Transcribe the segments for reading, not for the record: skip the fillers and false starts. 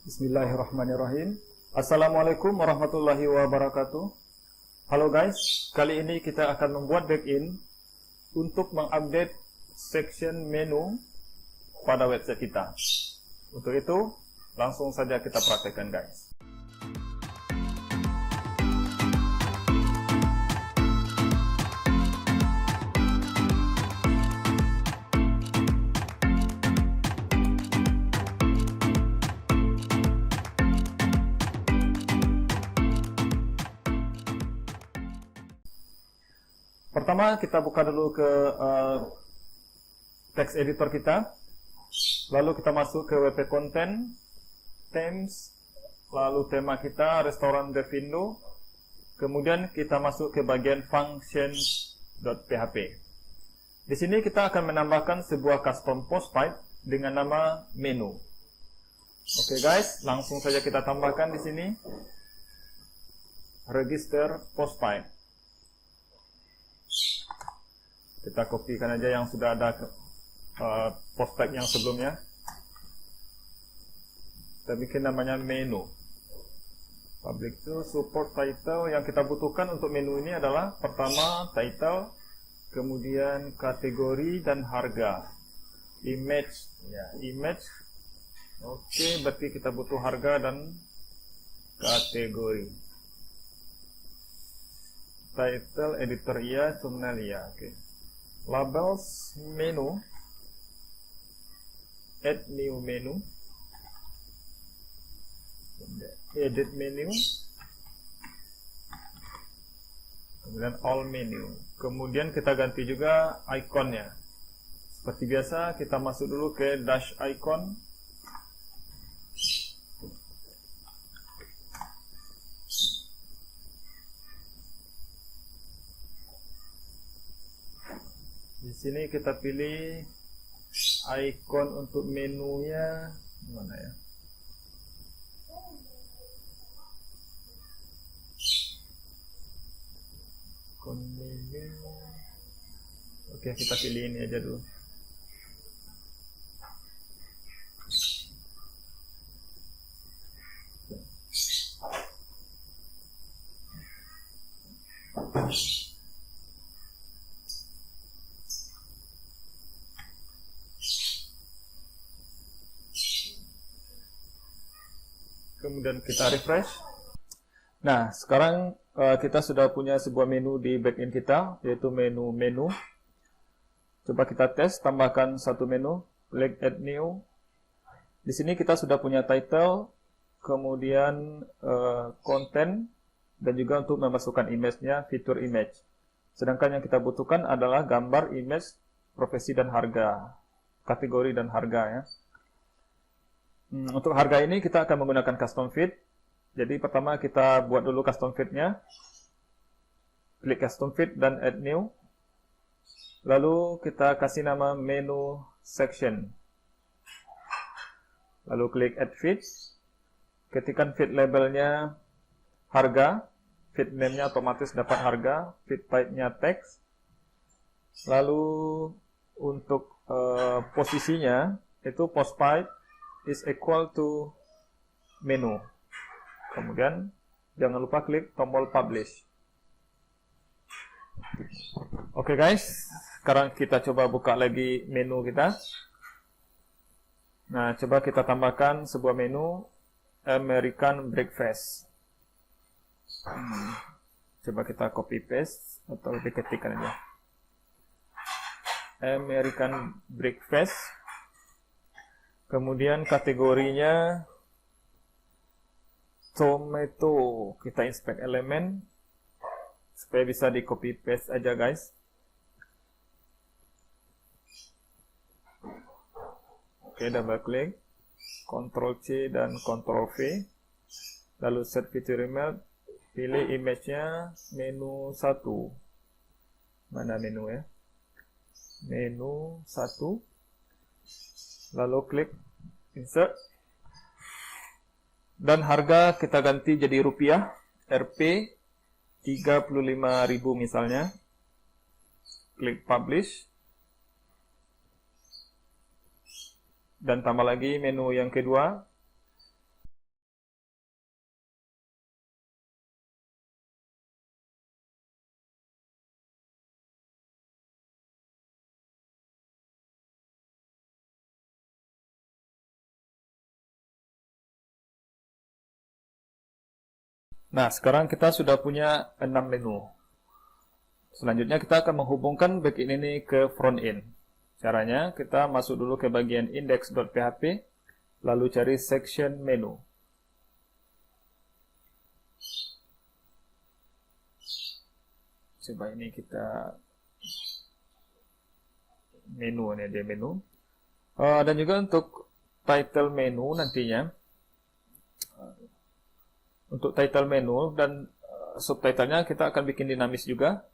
Bismillahirrahmanirrahim. Assalamualaikum warahmatullahi wabarakatuh. Halo guys, kali ini kita akan membuat backend untuk mengupdate section menu pada website kita. Untuk itu, langsung saja kita praktekkan guys. Pertama kita buka dulu ke text editor kita, lalu kita masuk ke WP Content, Themes, lalu tema kita Restoran Devindo, kemudian kita masuk ke bagian functions.php. Di sini kita akan menambahkan sebuah custom post pipe dengan nama menu. Oke guys, langsung saja kita tambahkan di sini register post pipe. Kita kopikan aja yang sudah ada post pipe yang sebelumnya. Kita bikin namanya menu. Public to support title. Yang kita butuhkan untuk menu ini adalah pertama title, kemudian kategori dan harga. Image, ya image. Oke, berarti kita butuh harga dan kategori. Title, editor ya, thumbnail ya. Oke. Labels menu, add new menu, edit menu, kemudian all menu. Kemudian kita ganti juga ikonnya. Seperti biasa kita masuk dulu ke dash icon. Di sini kita pilih icon untuk menunya mana ya? Icon menu. Oke, kita pilih ini aja dulu. Kemudian kita refresh. Nah, sekarang kita sudah punya sebuah menu di backend kita, yaitu menu. Coba kita tes, tambahkan satu menu, klik add new. Di sini kita sudah punya title, kemudian content, dan juga untuk memasukkan image-nya, fitur image. Sedangkan yang kita butuhkan adalah gambar, image, profesi, dan harga. Kategori dan harga ya. Untuk harga ini kita akan menggunakan custom fit. Jadi pertama kita buat dulu custom fit-nya. Klik custom fit dan add new. Lalu kita kasih nama menu section. Lalu klik add fit. Ketikkan fit labelnya harga. Fit name-nya otomatis dapat harga. Fit type-nya text. Lalu untuk posisinya itu post pipe is equal to menu. Kemudian jangan lupa klik tombol publish. Oke guys, sekarang kita coba buka lagi menu kita. Nah, coba kita tambahkan sebuah menu American Breakfast. Coba kita copy paste atau diketikkan aja. American Breakfast. Kemudian kategorinya tomato. Kita inspect elemen supaya bisa di copy paste aja guys. Oke, double klik, Ctrl C dan Ctrl V. Lalu set feature email, pilih image-nya menu 1. Mana menu ya? Menu 1. Lalu klik insert. Dan harga kita ganti jadi rupiah. Rp 35.000 misalnya. Klik publish. Dan tambah lagi menu yang kedua. Nah, sekarang kita sudah punya 6 menu. Selanjutnya kita akan menghubungkan backend ini ke frontend. Caranya, kita masuk dulu ke bagian index.php, lalu cari section menu. Coba ini kita menu, ini dia menu. Dan juga untuk title menu nantinya, untuk title menu dan subtitlenya kita akan bikin dinamis juga.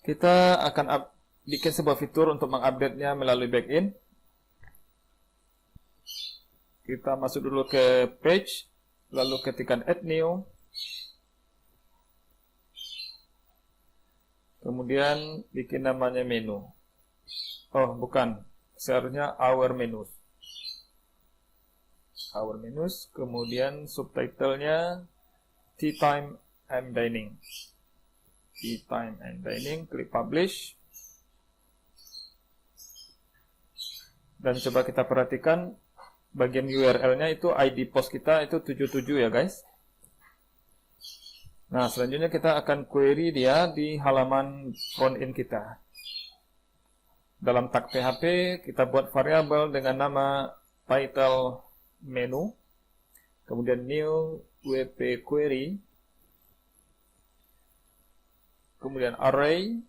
Kita akan bikin sebuah fitur untuk mengupdate-nya melalui backend. Kita masuk dulu ke page, lalu ketikkan add new. Kemudian bikin namanya menu. Oh, bukan. Seharusnya our menus. Our menus, kemudian subtitlenya tea time and dining. Tea time and dining, klik publish. Dan coba kita perhatikan bagian URL-nya itu ID post kita itu 77 ya guys. Nah, selanjutnya kita akan query dia di halaman frontend kita. Dalam tag PHP kita buat variabel dengan nama title menu, kemudian new wp query, kemudian array,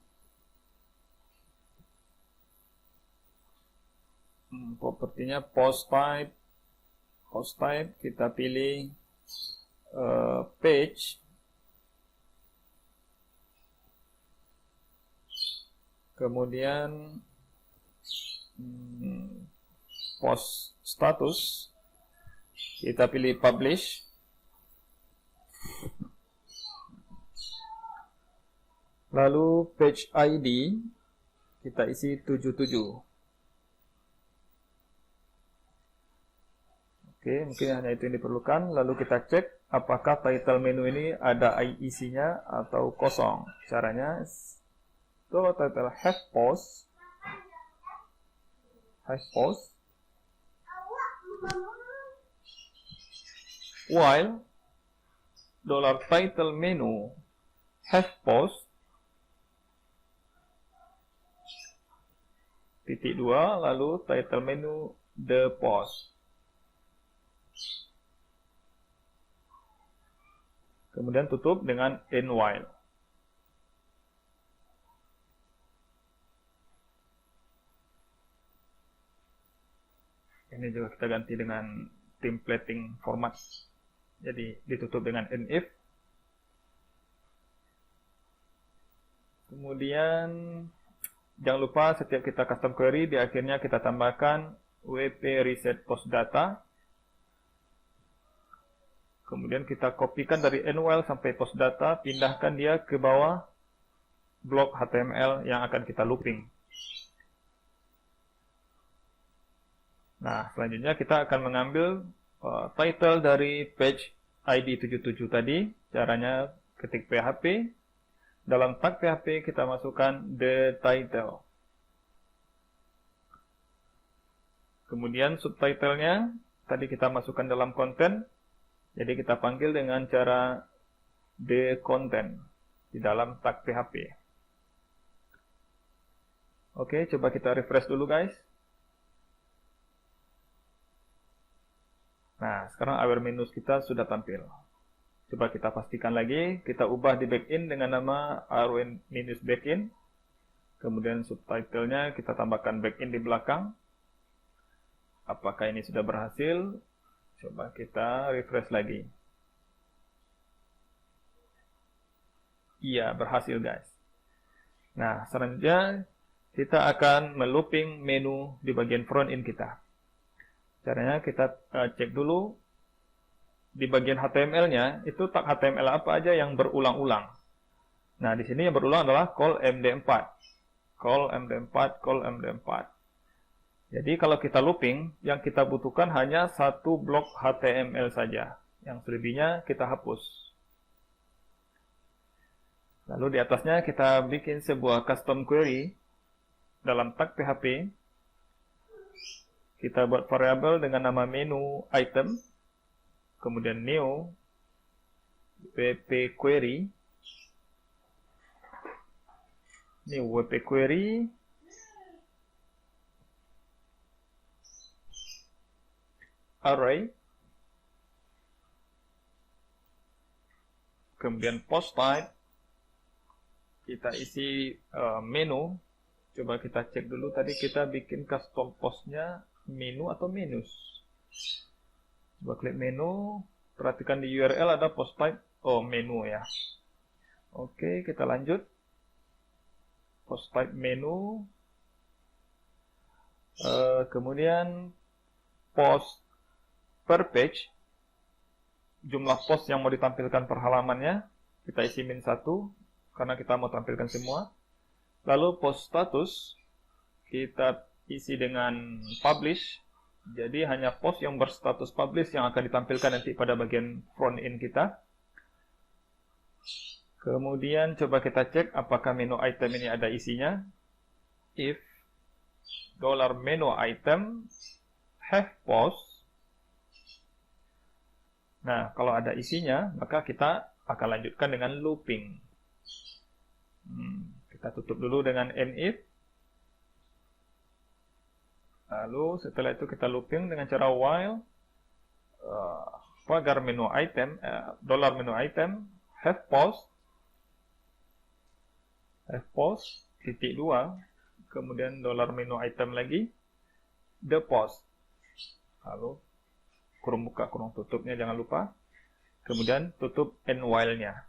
propertinya post type kita pilih page, kemudian post status kita pilih publish, lalu page ID kita isi 77. Oke, mungkin hanya itu yang diperlukan. Lalu kita cek apakah title menu ini ada isinya atau kosong. Caranya title have post while $title menu have post titik 2 lalu title menu the post. Kemudian tutup dengan end while. Ini juga kita ganti dengan templating format. Jadi ditutup dengan end if. Kemudian jangan lupa setiap kita custom query di akhirnya kita tambahkan wp reset post data. Kemudian kita kopikan dari end while sampai post data, pindahkan dia ke bawah blok HTML yang akan kita looping. Nah, selanjutnya kita akan mengambil title dari page ID 77 tadi. Caranya ketik PHP. Dalam tag PHP kita masukkan the title. Kemudian subtitlenya tadi kita masukkan dalam konten. Jadi kita panggil dengan cara the content di dalam tag PHP. Oke, coba kita refresh dulu guys. Nah, sekarang our menus kita sudah tampil. Coba kita pastikan lagi, kita ubah di backend dengan nama our menus backend. Kemudian subtitlenya kita tambahkan backend di belakang. Apakah ini sudah berhasil? Coba kita refresh lagi. Iya, berhasil guys. Nah, selanjutnya kita akan melooping menu di bagian front end kita. Caranya kita cek dulu di bagian HTML-nya itu tag HTML apa aja yang berulang-ulang. Nah, di sini yang berulang adalah call MD4. Call MD4, call MD4. Jadi kalau kita looping, yang kita butuhkan hanya satu blok HTML saja. Yang selebihnya kita hapus. Lalu di atasnya kita bikin sebuah custom query dalam tag PHP. Kita buat variabel dengan nama menu item, kemudian new, WP query. Ini WP query. Array. Kemudian post type. Kita isi menu. Coba kita cek dulu, tadi kita bikin custom postnya menu atau menus. Coba klik menu, perhatikan di URL ada post type, oh menu ya. Oke, kita lanjut. Post type menu. Kemudian post per page. Jumlah post yang mau ditampilkan per halamannya, kita isi -1, karena kita mau tampilkan semua. Lalu post status, kita isi dengan publish. Jadi hanya post yang berstatus publish yang akan ditampilkan nanti pada bagian front end kita. Kemudian coba kita cek apakah menu item ini ada isinya. If $menu item have post. Nah, kalau ada isinya, maka kita akan lanjutkan dengan looping. Kita tutup dulu dengan if. Lalu setelah itu kita looping dengan cara while. Agar menu item, $menu item have post. Have post, titik 2. Kemudian $menu item lagi. The post. Lalu kurung buka, kurung tutupnya jangan lupa. Kemudian tutup and while-nya.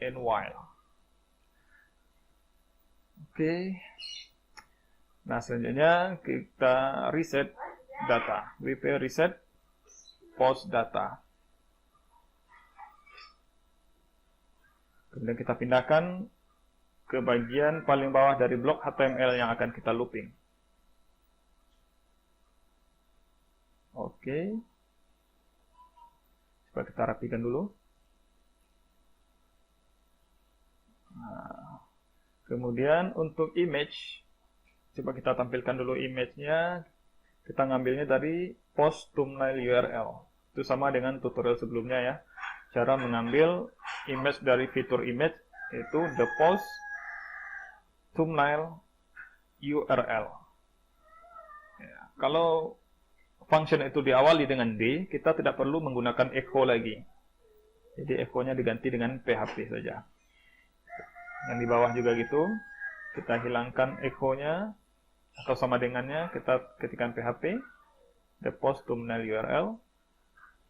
And while. Oke. Nah, selanjutnya kita reset data. WP reset post data. Kemudian kita pindahkan ke bagian paling bawah dari blok HTML yang akan kita looping. Oke. Coba kita rapikan dulu. Nah, kemudian untuk image, coba kita tampilkan dulu image-nya. Kita ngambilnya dari post thumbnail URL. Itu sama dengan tutorial sebelumnya ya. Cara mengambil image dari fitur image, itu the post thumbnail URL. Ya, kalau function itu diawali dengan D, kita tidak perlu menggunakan echo lagi. Jadi echo-nya diganti dengan PHP saja. Yang di bawah juga gitu, kita hilangkan echo-nya atau sama dengannya, kita ketikkan PHP the post thumbnail URL.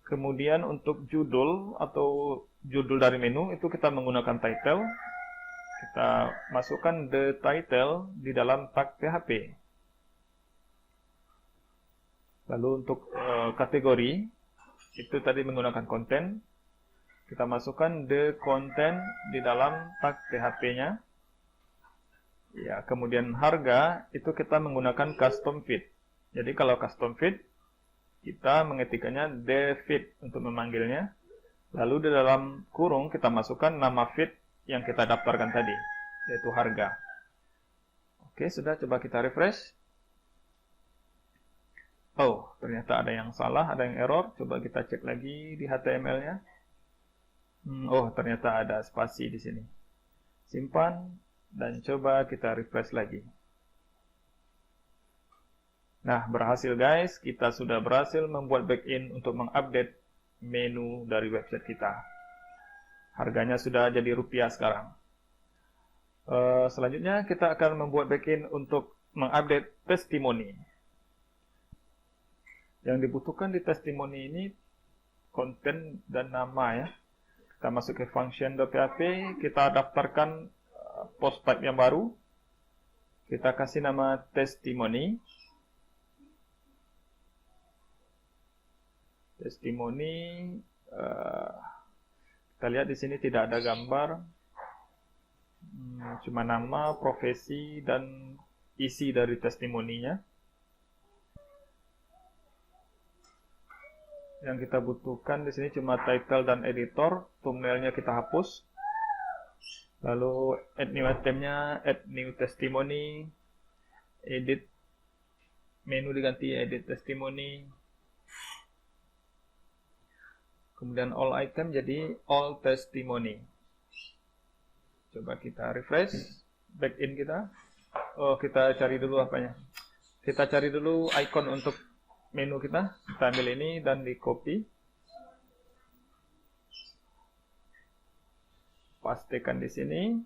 Kemudian untuk judul atau judul dari menu itu kita menggunakan title. Kita masukkan the title di dalam tag PHP. Lalu untuk kategori itu tadi menggunakan content. Kita masukkan the content di dalam tag PHP-nya. Ya, kemudian harga itu kita menggunakan custom feed. Jadi kalau custom feed kita mengetikkannya the feed untuk memanggilnya. Lalu di dalam kurung kita masukkan nama feed yang kita daftarkan tadi, yaitu harga. Oke, sudah, coba kita refresh. Oh, ternyata ada yang salah, ada yang error. Coba kita cek lagi di HTML-nya. Oh, ternyata ada spasi di sini. Simpan dan coba kita refresh lagi. Nah, berhasil guys. Kita sudah berhasil membuat backend untuk mengupdate menu dari website kita. Harganya sudah jadi rupiah sekarang. Selanjutnya kita akan membuat backend untuk mengupdate testimoni. Yang dibutuhkan di testimoni ini konten dan nama ya. Kita masuk ke function.php, kita daftarkan post type yang baru. Kita kasih nama testimoni. Testimoni, kita lihat di sini tidak ada gambar, cuma nama, profesi, dan isi dari testimoninya. Yang kita butuhkan di sini cuma title dan editor. Thumbnailnya kita hapus. Lalu add new itemnya, add new testimony, edit menu diganti edit testimony. Kemudian all item jadi all testimony. Coba kita refresh back in kita. Oh, kita cari dulu apanya. Kita cari dulu icon untuk menu kita. Kita ambil ini dan di copy. Pastekan di sini.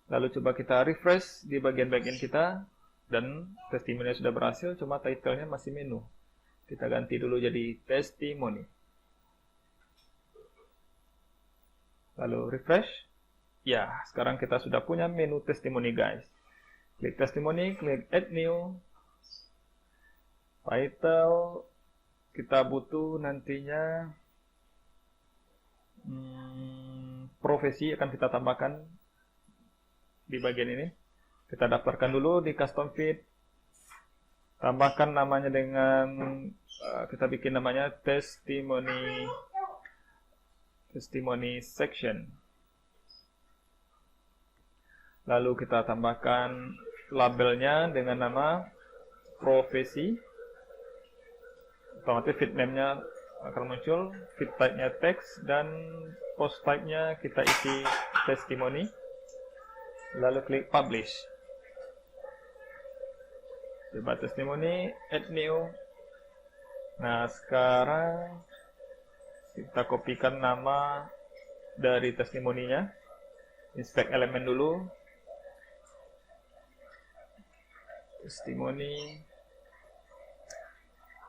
Lalu coba kita refresh di bagian back in kita. Dan testimoni sudah berhasil, cuma title-nya masih menu. Kita ganti dulu jadi testimoni. Lalu refresh. Ya, sekarang kita sudah punya menu testimoni, guys. Klik testimoni, klik add new. Title, kita butuh nantinya profesi akan kita tambahkan di bagian ini. Kita daftarkan dulu di custom feed. Tambahkan namanya dengan, kita bikin namanya testimoni section. Lalu kita tambahkan labelnya dengan nama profesi. Otomatis feed name-nya akan muncul, feed type-nya text, dan post type-nya kita isi testimoni. Lalu klik publish. Coba testimoni, add new. Nah, sekarang kita kopikan nama dari testimoninya. Inspect elemen dulu. Testimoni,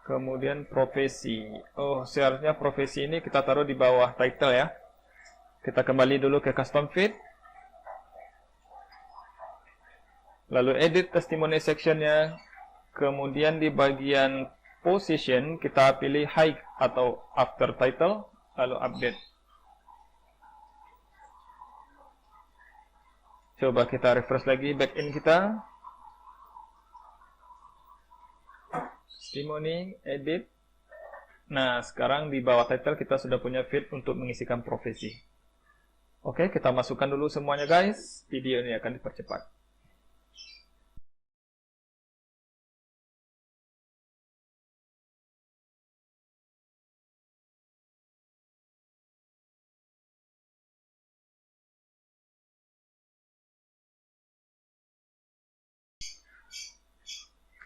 kemudian profesi. Oh, seharusnya profesi ini kita taruh di bawah title ya. Kita kembali dulu ke custom feed. Lalu edit testimoni sectionnya. Kemudian di bagian position kita pilih high atau after title. Lalu update. Coba kita refresh lagi back in kita. Testimoni, edit. Nah, sekarang di bawah title kita sudah punya feed untuk mengisikan profesi. Oke, kita masukkan dulu semuanya, guys. Video ini akan dipercepat.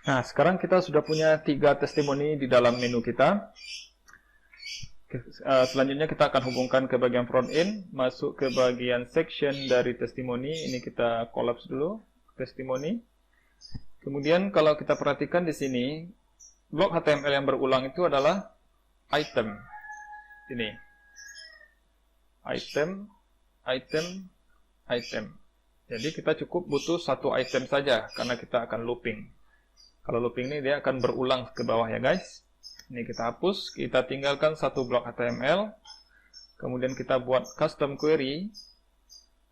Nah, sekarang kita sudah punya 3 testimoni di dalam menu kita. Selanjutnya kita akan hubungkan ke bagian front end, masuk ke bagian section dari testimoni. Ini kita collapse dulu, testimoni. Kemudian kalau kita perhatikan di sini, blok HTML yang berulang itu adalah item. Ini. Item, item, item. Jadi kita cukup butuh satu item saja, karena kita akan looping. Kalau looping ini dia akan berulang ke bawah ya, guys. Ini kita hapus, kita tinggalkan satu blok HTML. Kemudian kita buat custom query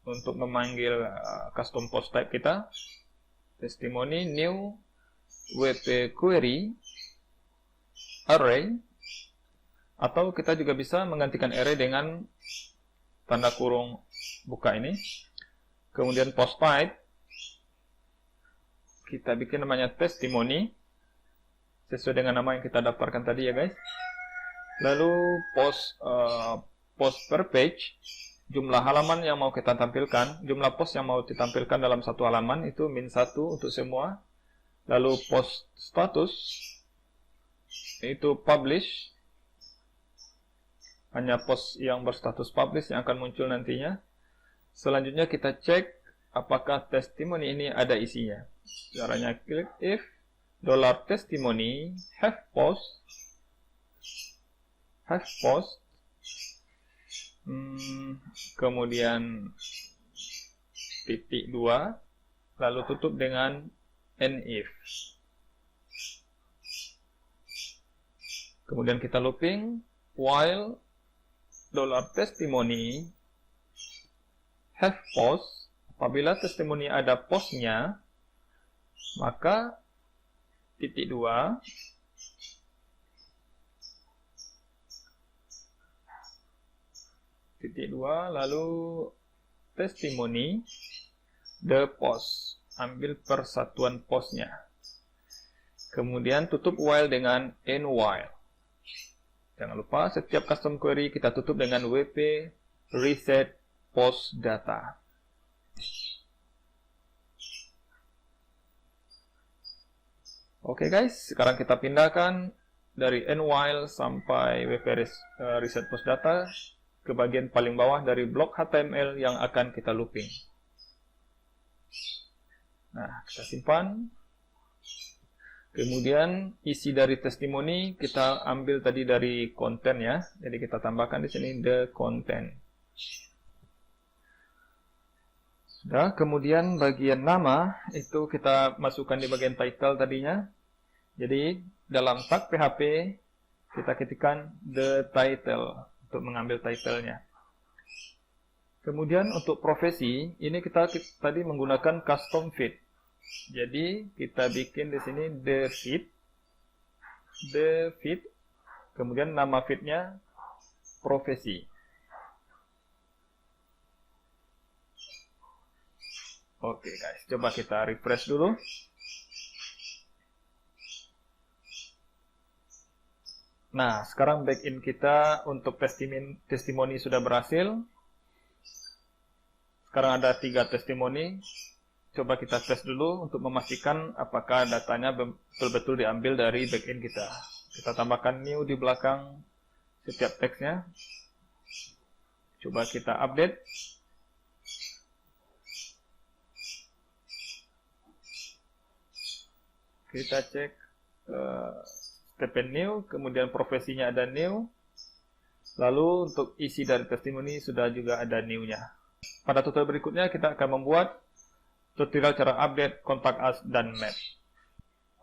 untuk memanggil custom post type kita. Testimoni new wp query array. Atau kita juga bisa menggantikan array dengan tanda kurung buka ini. Kemudian post type kita bikin namanya testimoni sesuai dengan nama yang kita daftarkan tadi ya, guys. Lalu post per page, jumlah halaman yang mau kita tampilkan, jumlah post yang mau ditampilkan dalam satu halaman itu -1 untuk semua. Lalu post status itu publish, hanya post yang berstatus publish yang akan muncul nantinya. Selanjutnya kita cek apakah testimoni ini ada isinya. Caranya klik if $testimony have post kemudian .2 lalu tutup dengan if. Kemudian kita looping while $testimony have post. Apabila testimoni ada postnya, maka .2 lalu testimoni the post, ambil persatuan postnya. Kemudian tutup while dengan end while. Jangan lupa setiap custom query kita tutup dengan wp reset post data. Oke guys, sekarang kita pindahkan dari while sampai wp reset post data ke bagian paling bawah dari blok HTML yang akan kita looping. Nah, kita simpan. Kemudian isi dari testimoni kita ambil tadi dari konten ya. Jadi kita tambahkan di sini the content. Sudah, kemudian bagian nama itu kita masukkan di bagian title tadinya. Jadi dalam tag PHP kita ketikkan the title untuk mengambil titlenya. Kemudian untuk profesi ini kita tadi menggunakan custom feed. Jadi kita bikin di sini the feed, kemudian nama feednya profesi. Oke guys, coba kita refresh dulu. Nah, sekarang backend kita untuk testimoni sudah berhasil. Sekarang ada 3 testimoni. Coba kita tes dulu untuk memastikan apakah datanya betul-betul diambil dari backend kita. Kita tambahkan new di belakang setiap teksnya. Coba kita update. Kita cek step new, kemudian profesinya ada new. Lalu untuk isi dari testimoni sudah juga ada new-nya. Pada tutorial berikutnya kita akan membuat tutorial cara update, contact us, dan map.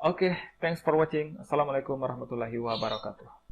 Oke, thanks for watching. Assalamualaikum warahmatullahi wabarakatuh.